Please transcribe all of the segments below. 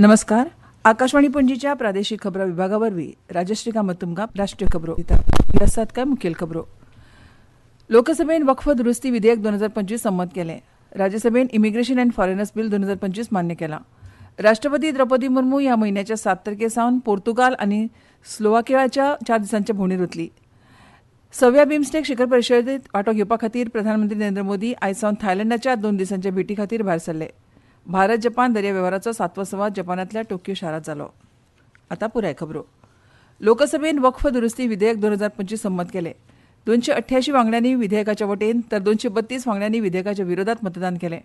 नमस्कार. आकाशवाणी पणजीच्या प्रादेशिक खबरां विभागावरवीं राजश्री कामत तुमकां राष्ट्रीय खबरो दितात. ह्यो आसात कांय मुखेल खबरो. लोकसभेन वक्फ दुरुस्ती विधेयक 2025 संमत केलें. राज्यसभेन इमिग्रेशन अँड फॉरेनर्स बिल 2025 मान्य केलां. राष्ट्रपती द्रौपदी मुर्मू ह्या म्हयन्याच्या 7 तारखेसावन पोर्तुगाल आनी स्लोवाकियाच्या 4 दिसांच्या भोंवडेर वतली. 6व्या बिमस्टेक शिखर परिशदेंत वांटो घेवपा खातीर प्रधानमंत्री नरेंद्र मोदी आयज सावन थायलंडाच्या 2 दिसांच्या भेटी खातीर भायर सरले. भारत जपान दर्या वेव्हाराचो 7वो संवाद जपानांतल्या टोकियो शारांत जालो. आतां पुराय खबरो. लोकसभेन वक्फ दुरुस्ती विधेयक 2025 संमत केलें. 288 वांगड्यांनी विधेयकाच्या वटेन तर 232 वांगड्यांनी विधेयकाच्या विरोधात मतदान केलें.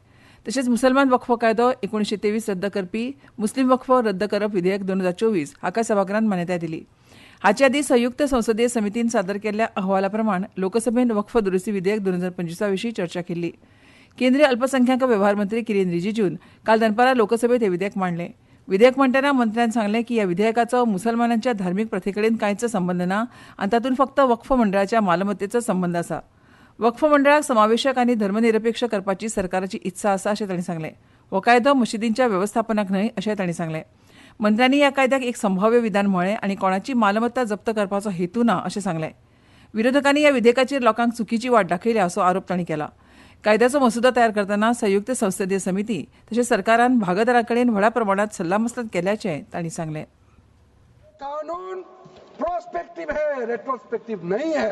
तशेंच मुसलमान वक्फ कायदो 1923 रद्द करपी मुस्लीम वक्फ रद्द करप विधेयक 2024 हाका सभागृहान मान्यताय दिली. हाचे आदीं संयुक्त संसदीय समितीन सादर केल्ल्या अहवाला प्रमाण लोकसभेन वक्फ दुरुस्ती विधेयक 2025 विशीं चर्चा केल्ली. केंद्रीय अल्पसंख्याक वेव्हार मंत्री किरेन रिजिजून काल दनपारा लोकसभेत हे विधेयक मांडलें. विधेयक मांडटना मंत्र्यान सांगलें की ह्या विधेयकाचो मुसलमानांच्या धार्मीक प्रथेकडेन कांयच संबंध ना आनी तातूंत फक्त वक्फ मंडळाच्या मालमत्तेचो संबंध आसा. वक्फ मंडळाक समावेशक आनी धर्मनिरपेक्ष करपाची सरकाराची इत्सा आसा अशें तांणी सांगलें. हो कायदो मशिदींच्या वेवस्थापनाक न्हय अशें तांणी सांगलें. मंत्र्यांनी ह्या कायद्याक एक संभाव्य विधान म्हळें आनी कोणाची मालमत्ता जप्त करपाचो हेतू ना अशें सांगलें. विरोधकांनी ह्या विधेयकाचेर लोकांक चुकीची वाट दाखयल्या असो आरोप तांणी केला. कायद्याचो मसुदो तयार करतना संयुक्त संसदीय समिती तशेंच सरकारान भागधारां कडेन व्हड प्रमाणात सल्लामसलत केल्याचें तांणी सांगलें. कानून प्रोस्पेक्टिव है, रेट्रोस्पेक्टिव नहीं है.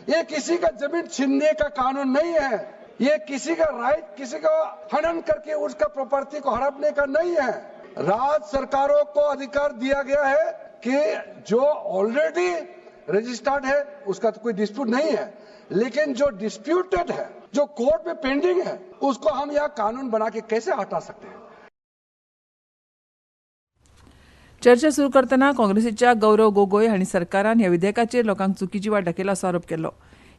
ये किसी का जमीन छीनने का कानून नहीं है. ये किसी का राइट, किसी का हनन करके उसका प्रॉपर्टी को हड़पने का नहीं है. राज्य सरकारों को अधिकार दिया गया है कि जो ऑलरेडी रजिस्टर्ड है उसका तो कोई डिस्प्यूट नहीं है, लेकिन जो डिस्प्यूटेड है, जो कोर्ट में पेंडिंग है, उसको हम यह कानून बना के कैसे हटा सकते हैं. चर्चा सुरू करतना काँग्रेसीच्या गौरव गोगोय हांणी सरकारान ह्या विधेयकाचेर लोकांक चुकीची वाट दाखयला असो आरोप केलो.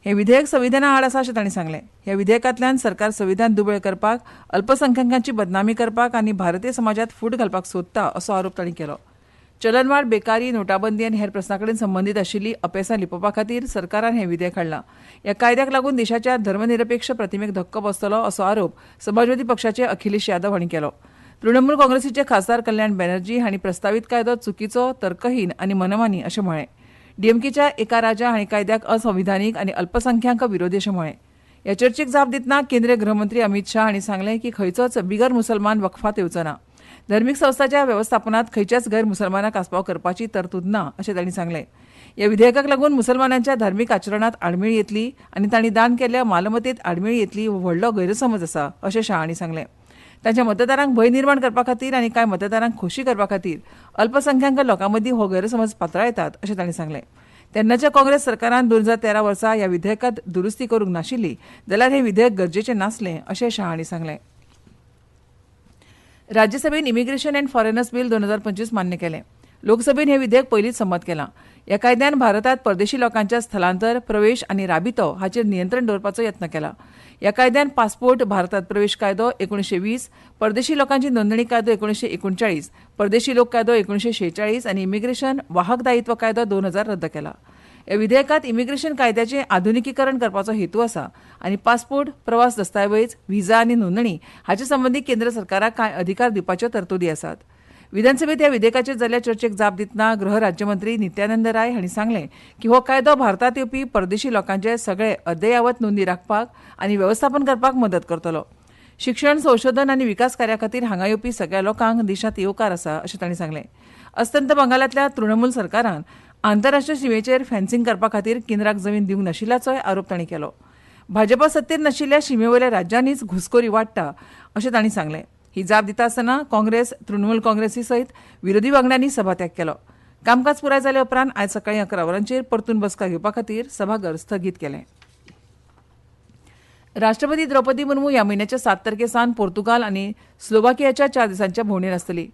हे विधेयक संविधाना आड आसा अशें तांणी सांगलें. ह्या विधेयकांतल्यान सरकार संविधान दुबळ करपाक, अल्पसंख्याकांची बदनामी करपाक आनी भारतीय समाजात फूट घालपाक सोदता असो आरोप तांणी केलो. चलनवाड, बेकारी, नोटाबंदी आनी हेर प्रस्नाकडेन संबंदीत आशिल्ली अपेसां लिपोवपा खातीर सरकारान हें विधेयक हाडलां. ह्या कायद्याक लागून देशाच्या धर्मनिरपेक्ष प्रतिमेक धक्को बसतलो असो आरोप समाजवादी पक्षाचे अखिलेश यादव हांणी केलो. तृणमूल काँग्रेसीचे खासदार कल्याण बॅनर्जी हांणी प्रस्तावीत कायदो चुकीचो, तर्कहीन आनी मनमानी अशें म्हळें. डीएमकेच्या एका राजा हांणी कायद्याक असंविधानीक आनी अल्पसंख्याक विरोधी अशें म्हळें. ह्या चर्चेक जाप दितना केंद्रीय गृहमंत्री अमित शाह हांणी सांगलें की खंयचोच बिगर मुसलमान वक्फात येवचो ना. धर्मीक संस्थांच्या वेवस्थापनात खंयच्याच गैर मुसलमानाक आस्पाव करपाची तरतूद ना अशें तांणी सांगलें. ह्या विधेयकाक लागून मुसलमानांच्या धार्मीक आचरणात आडमेळ येतली आनी तांणी दान केल्ल्या मालमत्तेत आडमेळ येतली हो व्हडलो गैरसमज आसा अशें शाह हांणी सांगलें. तांच्या मतदारांक भंय निर्माण करपा खातीर आनी कांय मतदारांक खोशी करपा खातीर अल्पसंख्याक लोकां मदीं हो गैरसमज पातळायतात अशें तांणी सांगलें. तेन्नाच्या काँग्रेस सरकारान 2013 वर्सा ह्या विधेयकात दुरुस्ती करूंक नाशिल्ली जाल्यार हें विधेयक गरजेचें नासलें अशें शाह हांणी सांगलें. राज्यसभेन इमिग्रेशन अँड फॉरेनर्स बिल 2025 मान्य केलें. लोकसभेन हें विधेयक पयलींच संमत केलां. ह्या कायद्यान भारतांत परदेशी लोकांच्या स्थलांतर, प्रवेश आनी राबितो हाचेर नियंत्रण दवरपाचो यत्न केला. ह्या कायद्यान पासपोर्ट, भारतांत प्रवेश कायदो 1920, परदेशी लोकांची नोंदणी कायदो 1939, परदेशी लोक कायदो 1946 आनी इमिग्रेशन वाहक दायित्व कायदो 2000 रद्द केला. ह्या विधेयकांत इमिग्रेशन कायद्याचें आधुनिकीकरण करपाचो हेतू आसा आनी पासपोर्ट, प्रवास दस्तावेज, व्हिजा आनी नोंदणी हाचे संबंदी केंद्र सरकाराक कांय अधिकार दिवपाच्यो तरतुदी आसात. विधानसभेत ह्या विधेयकाचेर जाल्ल्या चर्चेक जाप दितना गृह राज्यमंत्री नित्यानंद राय हांणी सांगलें की हो कायदो भारतांत येवपी परदेशी लोकांचे सगळे अद्ययावत नोंदी राखपाक आनी वेवस्थापन करपाक मदत करतलो. शिक्षण, संशोधन आनी विकास कार्या खातीर हांगा येवपी सगळ्या लोकांक देशांत येवकार आसा अशें तांणी सांगलें. अस्तंत बंगालांतल्या तृणमूल सरकारान आंतरराष्ट्रीय सीमेचेर फेन्सिंग करपा खातीर केंद्राक जमीन दिवंक नाशिल्ल्याचोय आरोप तांणी केलो. भाजपा सत्तेर नाशिल्ल्या शिमेवयल्या राज्यांनीच घुसखोरी वाडटा अशें तांणी सांगलें. ही जाप दिता आसतना काँग्रेस, तृणमूल काँग्रेसी सयत विरोधी वांगड्यांनी सभात्याग केलो. कामकाज पुराय जाले उपरांत आयज सकाळीं 11 वरांचेर परतून बसका घेवपा खातीर सभाघर स्थगीत केलें. राष्ट्रपती द्रौपदी मुर्मू ह्या म्हयन्याच्या 7 तारखेसावन पोर्तुगाल आनी स्लोवाकियाच्या 4 दिसांच्या भोंवडेर आसतली.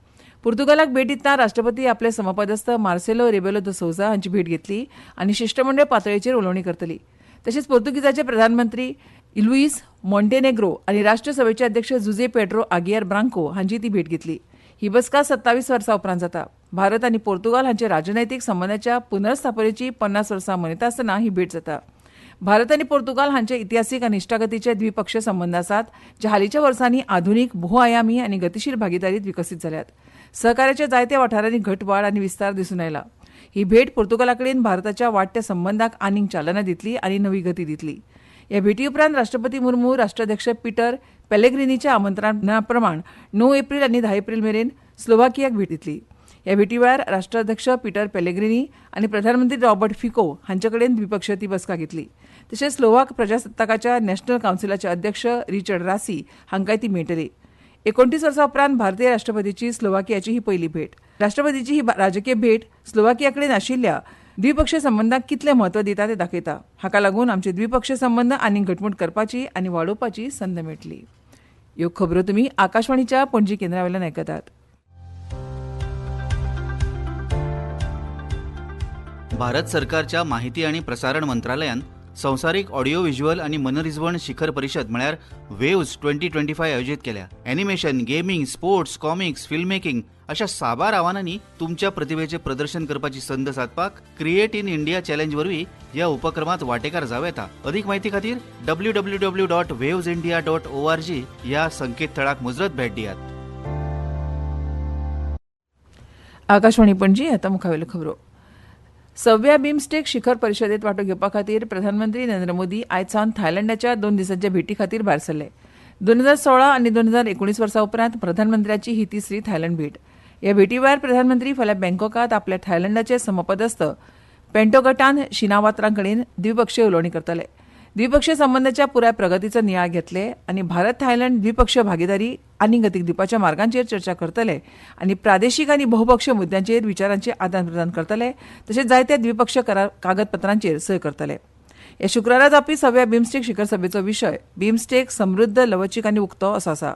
पुर्तुगालाक भेट दितना राष्ट्रपती आपले समपदस्थ मार्सेलो रेबेलो द सोजा हांची भेट घेतली आनी शिष्टमंडळ पातळीचेर उलोवणी करतली. तशेंच पोर्तुगीजाचे प्रधानमंत्री लुईस मॉन्टेनेग्रो आनी राष्ट्रसभेचे अध्यक्ष जुजे पेड्रो आगियार ब्रांको हांची ती भेट घेतली. ही बसका 27 वर्सां उपरांत जाता. भारत आनी पोर्तुगाल हांचे राजनैतीक संबंदाच्या पुनर्स्थापनेची 50 वर्सां मनयता आसतना ही भेट जाता. भारत आनी पोर्तुगाल हांचे इतिहासीक आनी इश्टागतीचे द्विपक्षीय संबंद आसात जे हालींच्या वर्सांनी आधुनीक, भोआयामी आनी गतीशील भागीदारीत विकसीत जाल्यात. सहकार्याच्या जायत्या वाठारांनी घट वाड आनी विस्तार दिसून आयला. ही भेट पोर्तुगालाकडेन भारताच्या वाडट्या संबंधांक आनीक चालना दितली आनी नवी गती दितली. ह्या भेटी उपरांत राष्ट्रपती मुर्मू राष्ट्राध्यक्ष पीटर पेलेग्रिनीच्या आमंत्रणा प्रमाण 9 एप्रील आनी 10 एप्रील मेरेन स्लोवाकियाक भेट दितली. ह्या भेटी वेळार राष्ट्राध्यक्ष पीटर पेलेग्रिनी आनी प्रधानमंत्री रॉबर्ट फिको हांचे कडेन द्विपक्षीय ती बसका घेतली. तशेंच स्लोवाक प्रजासत्ताकाच्या नॅशनल कावन्सिलाचे अध्यक्ष रिचर्ड रासी हांकाय ती मेळटली. 29 वर्सां उपरांत भारतीय राष्ट्रपतीची स्लोवाकियाची ही पयली भेट. राष्ट्रपतीची ही राजकीय भेट स्लोवाकिया कडेन आशिल्ल्या द्विपक्षीय संबंधांक कितलें म्हत्व दिता तें दाखयता. हाका लागून आमचे द्विपक्षीय संबंध आनीक घटमूट करपाची आनी वाडोवपाची संद मेळटली. ह्यो खबरो तुमी आकाशवाणीच्या पणजी केंद्रावेल्यान आयकतात. भारत सरकारच्या माहिती आणि प्रसारण मंत्रालयान संवसारीक ऑडिओ व्हिज्युअल आणि मनरिजवण शिखर परिषद म्हळ्यार वेव्ज 2025 आयोजीत केल्या. Animation, gaming, sports, comics, film making अशा साबार आव्हानांनी तुमच्या प्रतिभेचे प्रदर्शन करपाची संद साधपाक क्रिएट इन इंडिया चॅलेंज वरवीं ह्या उपक्रमात वांटेकार जावं येता. अधिक म्हायती खातीर www.wavesindia.org ह्या संकेतथळाक मुजरत भेट दियात. आकाशवाणी पणजी आता मुखावेल्यो खबरो. 6व्या बिमस्टेक शिखर परिशदेत वांटो घेवपा खातीर प्रधानमंत्री नरेंद्र मोदी आयज सावन थायलंडाच्या 2 दिसांच्या भेटी खातीर भायर सरले. 2016 आनी 2019 वर्सां उपरांत प्रधानमंत्र्याची ही तिसरी थायलंड भेट. ह्या भेटी वेळार प्रधानमंत्री फाल्यां बँकॉकात आपल्या थायलंडाचे समपदस्थ पेंटोगटान शिनावात्रां कडेन द्विपक्षीय उलोवणी करतले. द्विपक्षीय संबंदाच्या पुराय प्रगतीचो नियाळ घेतले आनी भारत थायलंड द्विपक्षीय भागीदारी आनीक गतीक दिवपाच्या मार्गांचेर चर्चा करतले आनी प्रादेशीक आनी बहुपक्षीय मुद्द्यांचेर विचारांचे आदान प्रदान करतले. तशेंच जायत्या द्विपक्षीय कागदपत्रांचेर सय करतले. ह्या शुक्रारा जावपी 6व्या बिमस्टेक शिखर सभेचो विशय बिमस्टेक समृद्ध, लवचीक आनी उक्तो असो आसा.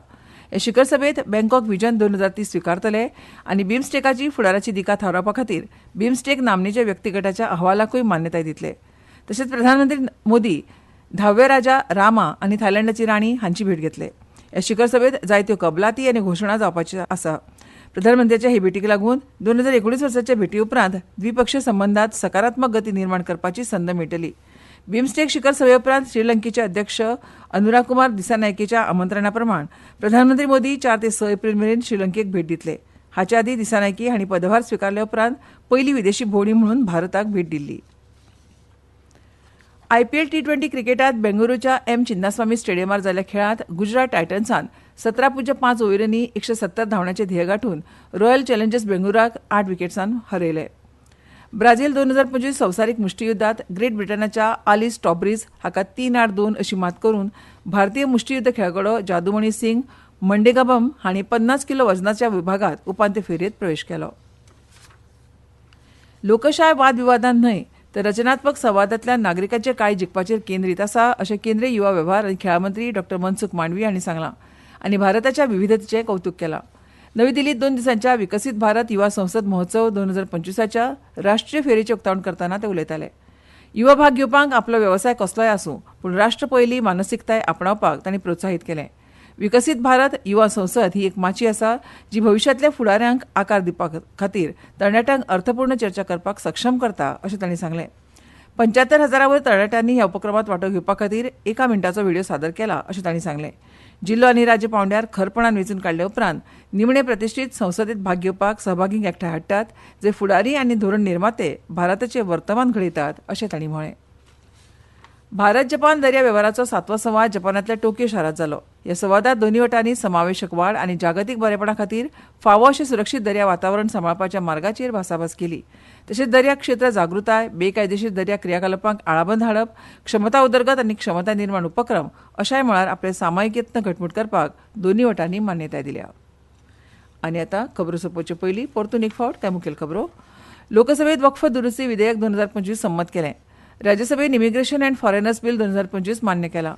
ह्या शिखर सभेत बँकॉक व्हिजन 2030 स्विकारतले आनी बिमस्टेकाची फुडाराची दिका थारावपा खातीर बिमस्टेक नामनेच्या व्यक्तिगटाच्या अहवालाकूय मान्यताय दितले. तशेंच प्रधानमंत्री मोदी 10व्या राजा रामा आनी थायलंडाची राणी हांची भेट घेतले. ह्या शिखर सभेत जायत्यो कबलाती आनी घोशणा जावपाच्यो आसा. प्रधानमंत्र्याच्या हे भेटीक लागून 2019 वर्साच्या भेटी उपरांत द्विपक्षीय संबंधांत सकारात्मक गती निर्माण करपाची संद मेळटली. बिमस्टेक शिखर सभे उपरांत श्रीलंकेचे अध्यक्ष अनुराग कुमार दिसानायकेच्या आमंत्रणा प्रमाण प्रधानमंत्री मोदी 4 ते 6 एप्रील मेरेन श्रीलंकेक भेट दितले. हाचे आदी दिसानायके हांणी पदभार स्विकारल्या उपरांत पयली विदेशी भोंवडी म्हणून भारताक भेट दिल्ली. IPL T20 क्रिकेटात बेंगळुरूच्या एम चिन्नास्वामी स्टेडियमार जाल्ल्या खेळांत गुजरात टायटन्सान 17.5 ओव्हरींनी 170 धांवड्यांचे ध्येय गाठून रॉयल चॅलेंजर्स बेंगळुराक 8 विकेट्सान हरयले. ब्राझील 2025 संवसारीक मुष्टियुद्धांत ग्रेट ब्रिटनाच्या आलिस टॉब्रिज हाका 3-8-2 अशी मात करून भारतीय मुष्टियुद्ध खेळगडो जादूमणी सिंग मंडेगाबम हांणी 50 किलो वजनाच्या विभागात उपांत्य फेरयेत प्रवेश केलो. लोकशाय वादविवादांत न्हय तर रचनात्मक संवादांतल्यान नागरिकांचे काळी जिखपाचेर केंद्रीत आसा अशें केंद्रीय युवा वेव्हार आनी खेळा मंत्री डॉ मनसुख मांडवी हांणी सांगलां आनी भारताच्या विविधतेचें कौतुक केलां. नवी दिल्लीत 2 दिसांच्या विकसीत भारत युवा संसद महोत्सव 2025च्या राष्ट्रीय फेरयेचें उक्तावण करतना ते उलयताले. युवा भाग घेवपाक आपलो वेवसाय कसलोय आसूं पूण राष्ट्र पयली मानसिकताय आपणावपाक तांणी प्रोत्साहीत केलें. विकसीत भारत युवा संसद ही एक माची आसा जी भविष्यातल्या फुडाऱ्यांक आकार दिवपा खातीर तरणाट्यांक अर्थपूर्ण चर्चा करपाक सक्षम करता अशें तांणी सांगलें. 75,000 वयर तरणाट्यांनी ह्या उपक्रमात वांटो घेवपा खातीर 1 मिनटाचो व्हिडिओ सादर केला अशें तांणी सांगलें. जिल्लो आनी राज्य पावंड्यार खरपणान वेंचून काडल्या उपरांत निमणे प्रतिश्ठीत संसदेत भाग घेवपाक सहभागींक एकठांय हाडटात जे फुडारी आनी धोरण निर्माते भारताचें वर्तमान घडयतात अशें तांणी म्हळें. भारत जपान दर्या वेव्हाराचो 7वो संवाद जपानांतल्या टोकियो शारांत जालो. ह्या संवादांत दोनूय वटांनी समावेशक वाड आनी जागतीक बरेपणा खातीर फावो अशें सुरक्षीत दर्या वातावरण सांबाळपाच्या मार्गाचेर भासाभास केली. तशेंच दर्या क्षेत्र जागृताय, बेकायदेशीर दर्या क्रियाकलापांक आळाबंद हाडप, क्षमता उदरगत आनी क्षमता निर्माण उपक्रम अशाय मळार आपले सामायिक यत्न घटमूट करपाक दोनूय वटांनी मान्यताय दिल्या. आनी आतां खबरो सोंपोवचे पयलीं परतून एक फावट कांय मुखेल खबरो. लोकसभेत वक्फ दुरुस्ती विधेयक 2025 संमत केलें. राज्यसभेन इमिग्रेशन अँड फॉरेनर्स बिल 2025 मान्य केलां.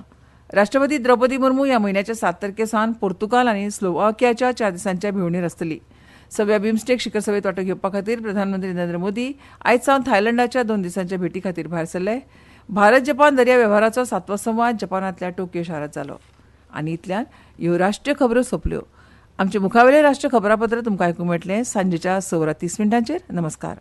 राष्ट्रपती द्रौपदी मुर्मू ह्या म्हयन्याच्या 7 तारखेसावन पोर्तुगाल आनी स्लोवाकियाच्या 4 दिसांच्या भोंवडीर आसतली. 6व्या बिमस्टेक शिखर सभेत वांटो घेवपा खातीर प्रधानमंत्री नरेंद्र मोदी आयज सावन थायलंडाच्या 2 दिसांच्या भेटी खातीर भायर सरले. भारत जपान दर्या वेव्हाराचो 7वो संवाद जपानांतल्या टोकियो शारांत जालो. आनी इतल्यान ह्यो राष्ट्रीय खबरो सोंपल्यो. आमचे मुखावेलें राष्ट्रीय खबरापत्र तुमकां आयकूंक मेळटलें सांजेच्या 6:30 नमस्कार.